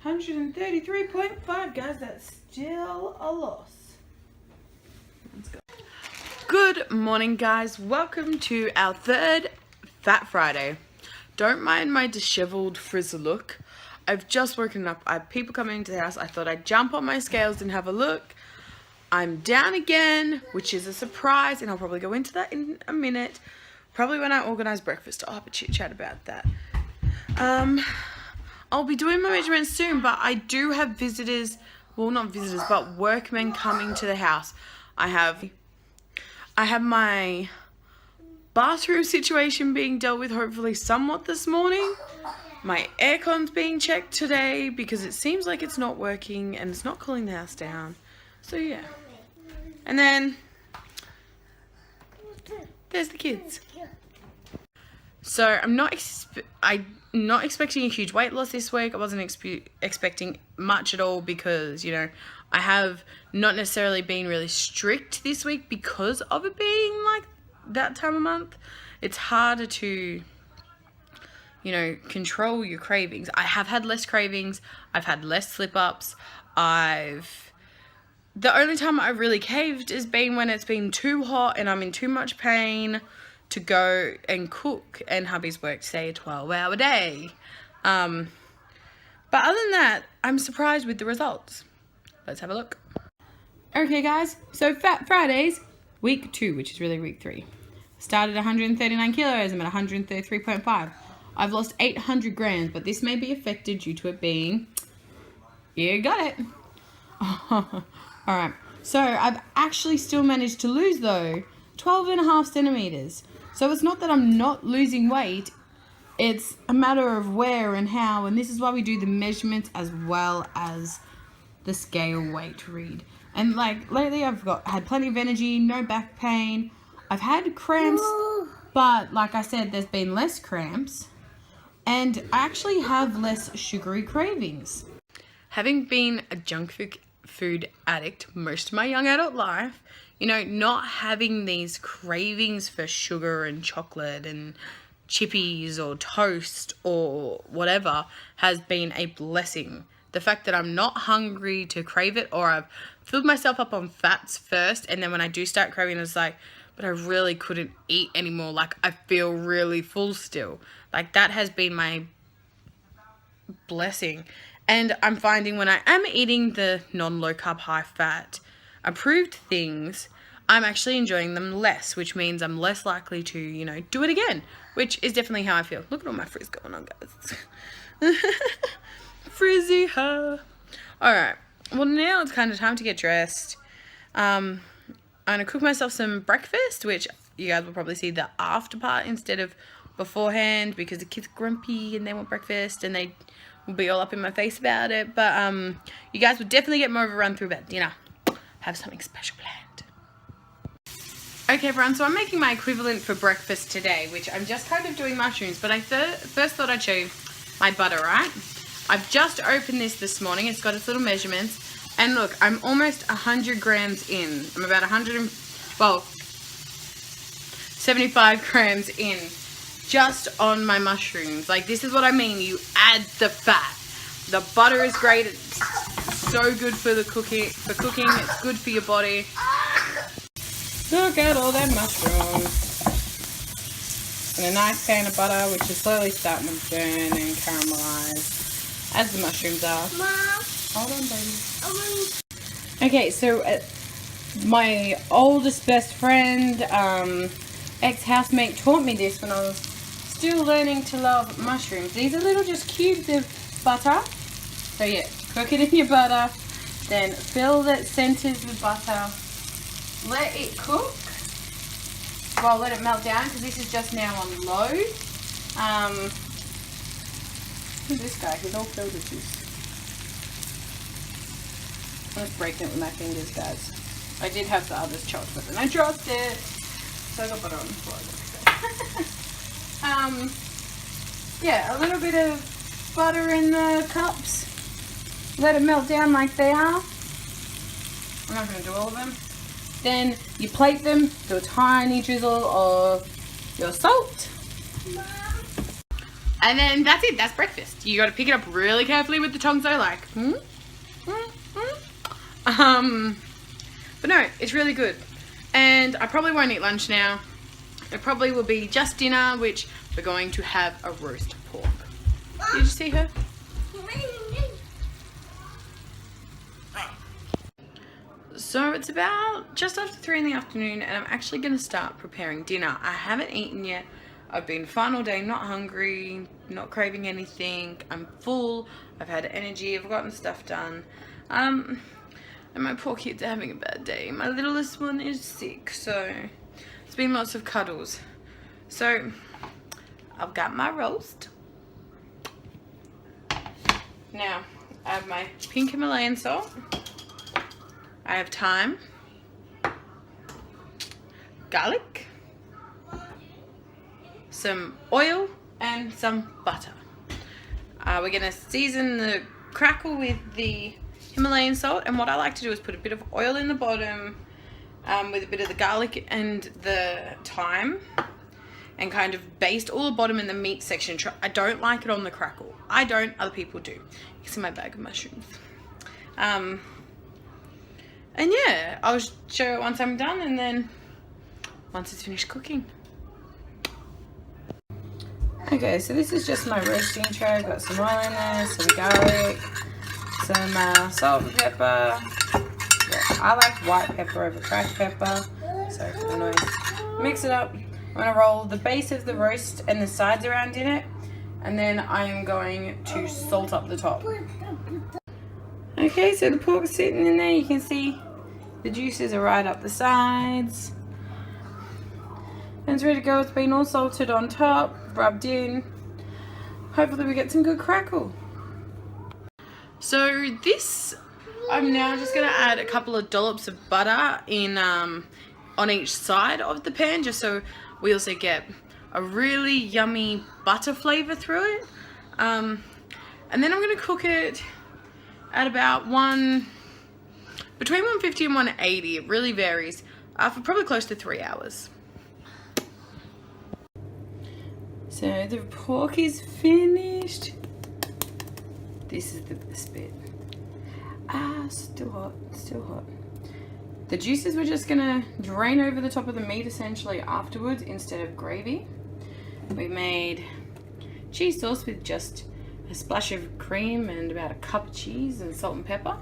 133.5, guys. That's still a loss. Let's go. Good morning, guys. Welcome to our third Fat Friday. Don't mind my disheveled frizz look. I've just woken up. I have people coming into the house. I thought I'd jump on my scales and have a look. I'm down again, which is a surprise, and I'll probably go into that in a minute. Probably when I organise breakfast. I'll have a chit chat about that. I'll be doing my measurements soon, but I do have visitors, well, not visitors, but workmen coming to the house. I have my bathroom situation being dealt with hopefully somewhat this morning. My aircon's being checked today because it seems like it's not working and it's not cooling the house down. So yeah. And then there's the kids. So I'm not expecting a huge weight loss this week. I wasn't expecting much at all because, you know, I have not necessarily been really strict this week because of it being like that time of month. It's harder to, you know, control your cravings. I have had less cravings. I've had less slip-ups. The only time I've really caved has been when it's been too hot and I'm in too much pain to go and cook, and hubby's worked, say, a 12-hour day. But other than that, I'm surprised with the results. Let's have a look. Okay, guys, so Fat Fridays, week 2, which is really week 3. Started 139 kilos, I'm at 133.5. I've lost 800 grams, but this may be affected due to it being, you got it. Alright, so I've actually still managed to lose, though, 12.5 centimeters. So it's not that I'm not losing weight, it's a matter of where and how, and this is why we do the measurements as well as the scale weight read. And like lately I've had plenty of energy, no back pain. I've had cramps, but like I said, there's been less cramps, and I actually have less sugary cravings. Having been a junk food addict most of my young adult life, you know, not having these cravings for sugar and chocolate and chippies or toast or whatever has been a blessing. The fact that I'm not hungry to crave it, or I've filled myself up on fats first, and then when I do start craving, it's like, but I really couldn't eat anymore. Like, I feel really full still. Like, that has been my blessing. And I'm finding when I am eating the non-low carb, high fat approved things, I'm actually enjoying them less, which means I'm less likely to, you know, do it again, which is definitely how I feel. Look at all my frizz going on, guys. Frizzy hair. Alright, well, now it's kind of time to get dressed. I'm going to cook myself some breakfast, which you guys will probably see the after part instead of beforehand, because the kids are grumpy and they want breakfast and they will be all up in my face about it. But you guys will definitely get more of a run through about dinner. Have something special planned. Okay, everyone, so I'm making my equivalent for breakfast today, which I'm just kind of doing mushrooms, but I first thought I'd show you my butter, right? I've just opened this morning. It's got its little measurements, and look, I'm almost 100 grams in. I'm about 75 grams in just on my mushrooms. Like, this is what I mean. You add the fat. The butter is great. It's so good for the cooking. It's good for your body. Look at all them mushrooms. And a nice pan of butter, which is slowly starting to burn and caramelize, as the mushrooms are. Mom. Hold on, baby. Okay, so my oldest best friend, ex-housemate, taught me this when I was still learning to love mushrooms. These are little just cubes of butter. So yeah, cook it in your butter, then fill the centers with butter. Let it cook. Well, let it melt down, because this is just now on low. Who's this guy? He's all filled with juice. I'm just breaking it with my fingers, guys. I did have the others chopped, but then I dropped it. So I got butter on the floor. Yeah, a little bit of butter in the cups. Let it melt down like they are. I'm not going to do all of them. Then you plate them, do a tiny drizzle of your salt. And then that's it. That's breakfast. You got to pick it up really carefully with the tongs though, like. But no, it's really good. And I probably won't eat lunch now. It probably will be just dinner, which we're going to have a roast pork. Did you see her? So it's about just after 3 in the afternoon and I'm actually going to start preparing dinner. I haven't eaten yet. I've been fine all day, not hungry, not craving anything. I'm full. I've had energy. I've gotten stuff done. And my poor kids are having a bad day. My littlest one is sick, so it's been lots of cuddles. So I've got my roast. Now I have my pink Himalayan salt. I have thyme, garlic, some oil and some butter. We're going to season the crackle with the Himalayan salt, and what I like to do is put a bit of oil in the bottom with a bit of the garlic and the thyme and kind of baste all the bottom in the meat section. I don't like it on the crackle. I don't, other people do. You can see my bag of mushrooms. And yeah, I'll show it once I'm done and then once it's finished cooking. Okay, so this is just my roasting tray. I've got some oil in there, some garlic, some salt and pepper. Yeah, I like white pepper over cracked pepper. Sorry for the noise. Mix it up. I'm going to roll the base of the roast and the sides around in it. And then I am going to salt up the top. Okay, so the pork's sitting in there. You can see the juices are right up the sides. And it's ready to go. It's been all salted on top, rubbed in. Hopefully we get some good crackle. So this, I'm now just going to add a couple of dollops of butter in on each side of the pan, just so we also get a really yummy butter flavor through it. And then I'm going to cook it at about between 150 and 180, it really varies, for probably close to 3 hours. So the pork is finished. This is the best bit. Still hot, still hot. The juices we're just gonna drain over the top of the meat essentially afterwards instead of gravy. We made cheese sauce with just a splash of cream and about a cup of cheese and salt and pepper.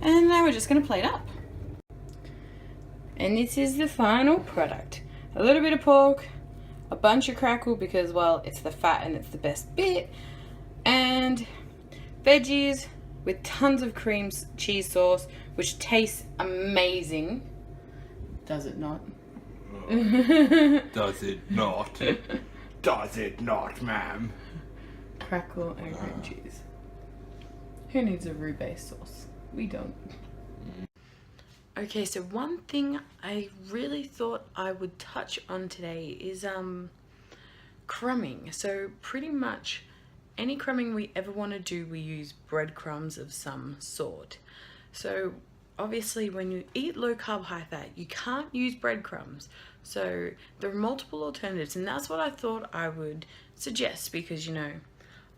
And now we're just going to plate up. And this is the final product. A little bit of pork, a bunch of crackle because, well, it's the fat and it's the best bit. And veggies with tons of cream cheese sauce, which tastes amazing. Does it not? Does it not? Does it not, ma'am? Crackle and cream cheese. Who needs a roux-based sauce? We don't. Okay, so one thing I really thought I would touch on today is crumbing. So pretty much any crumbing we ever want to do, we use breadcrumbs of some sort. So obviously when you eat low carb, high fat, you can't use breadcrumbs. So there are multiple alternatives, and that's what I thought I would suggest because, you know,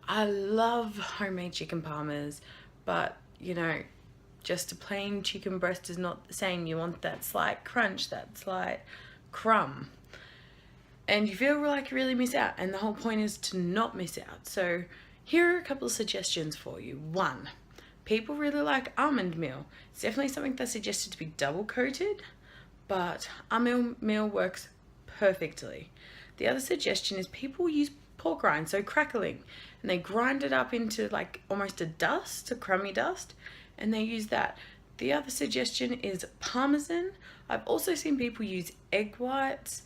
I love homemade chicken parmas, but, you know, just a plain chicken breast is not the same. You want that slight crunch, that slight crumb. And you feel like you really miss out, and the whole point is to not miss out. So here are a couple of suggestions for you. 1, people really like almond meal. It's definitely something that's suggested to be double coated, but almond meal works perfectly. The other suggestion is people use pork rind, so crackling, and they grind it up into like almost a dust, a crummy dust, and they use that. The other suggestion is parmesan. I've also seen people use egg whites,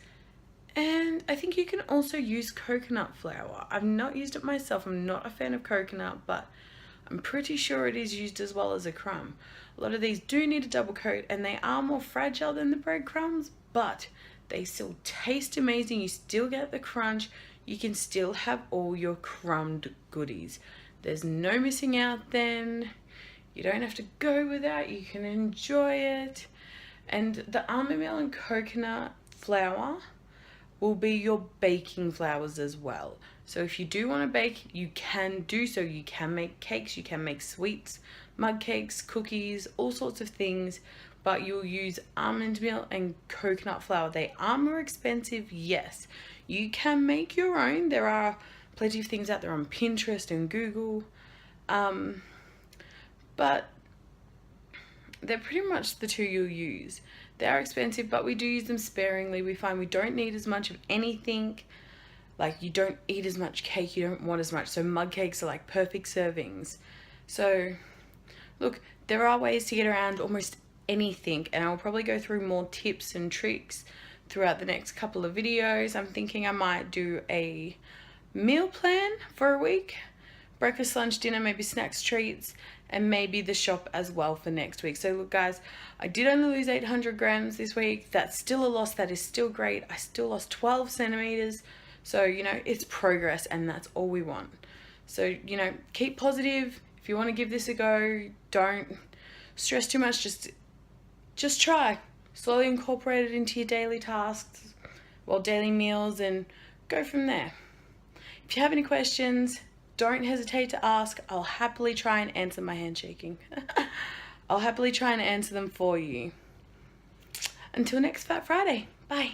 and I think you can also use coconut flour. I've not used it myself. I'm not a fan of coconut, but I'm pretty sure it is used as well as a crumb. A lot of these do need a double coat, and they are more fragile than the breadcrumbs, but they still taste amazing. You still get the crunch. You can still have all your crumbed goodies. There's no missing out then. You don't have to go without. You can enjoy it. And the almond meal and coconut flour will be your baking flours as well. So if you do want to bake, you can do so. You can make cakes, you can make sweets, mug cakes, cookies, all sorts of things, but you'll use almond meal and coconut flour. They are more expensive, yes. You can make your own. There are plenty of things out there on Pinterest and Google, but they're pretty much the two you'll use. They are expensive, but we do use them sparingly. We find we don't need as much of anything. Like, you don't eat as much cake, you don't want as much. So mug cakes are like perfect servings. So look, there are ways to get around almost anything, and I'll probably go through more tips and tricks throughout the next couple of videos. I'm thinking I might do a meal plan for a week. Breakfast, lunch, dinner, maybe snacks, treats, and maybe the shop as well for next week. So look guys, I did only lose 800 grams this week. That's still a loss. That is still great. I still lost 12 centimeters. So, you know, it's progress, and that's all we want. So, you know, keep positive. If you want to give this a go, don't stress too much. Just try. Slowly incorporate it into your daily tasks, well, daily meals, and go from there. If you have any questions, don't hesitate to ask. I'll happily try and answer. My hand shaking. I'll happily try and answer them for you. Until next Fat Friday. Bye.